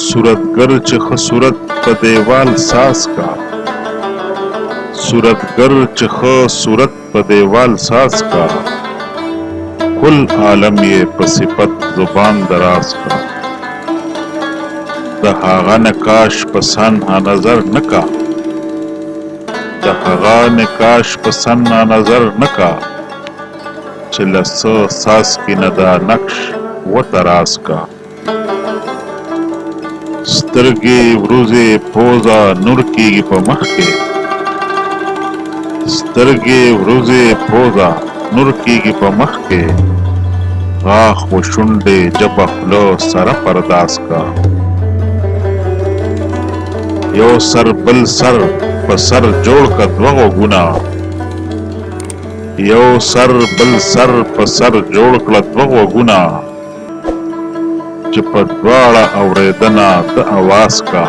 صورتګر چې ښه صورت په دیوال ساز کا صورتګر چې ښه صورت په دیوال ساز کا کل عالم یې په صفت زبان دراز کا د هغه نقاش په سنها نظر نه کا د هغه نقاش په سنها نظر نه کا چې له څه ساز کې نه دا نقش وتراز کا سترګې وروځې پوزه نور کېږي په مخ کې سترګې وروځې پوزه نور کېږي په مخ کې غاښ و شونډې ژبه خوله سره پرداز کا یو سر بل سر په سر جوړ که دوه غوږونه یو سر بل سر په سر جوړ کړه دوه غوږونه چې په دواړه اورېدنه د اواز کا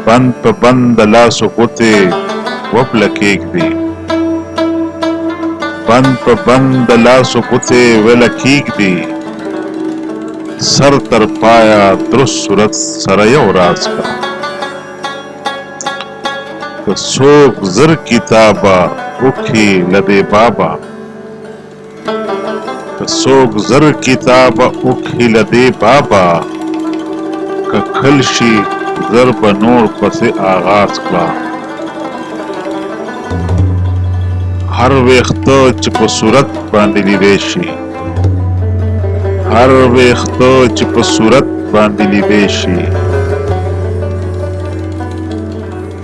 بند په بند د لاسو ګوتې وپله کېږدي بند په بند د لاسو ګوتې ویله کېږدي سر تر پایه درست صورت سره یو راز کا که څوک زر کتابه وکړي له دې بابه که څوک زر کتابه وکړي له دې بابه که کل شي زر به نور پسې آغاز کړه هر ویښته چې په صورت باندې لیدی شي هر ویښته چې په صورت باندې لیدی شي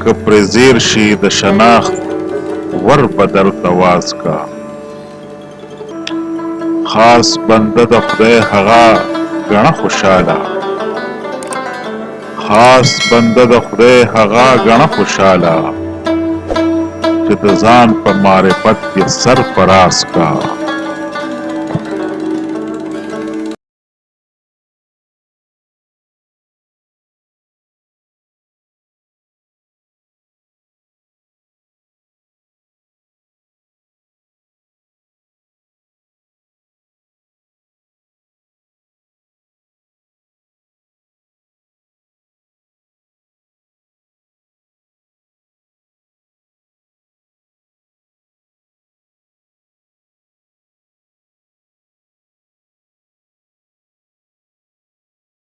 که پرې زیر شي د شناخت ور به درته واز کا خاص بنده د خدای هغه ګڼه خوشاله خاص بنده د خدای هغه ګڼه خوشاله چې د ځان په معرفت کې سر فراز کا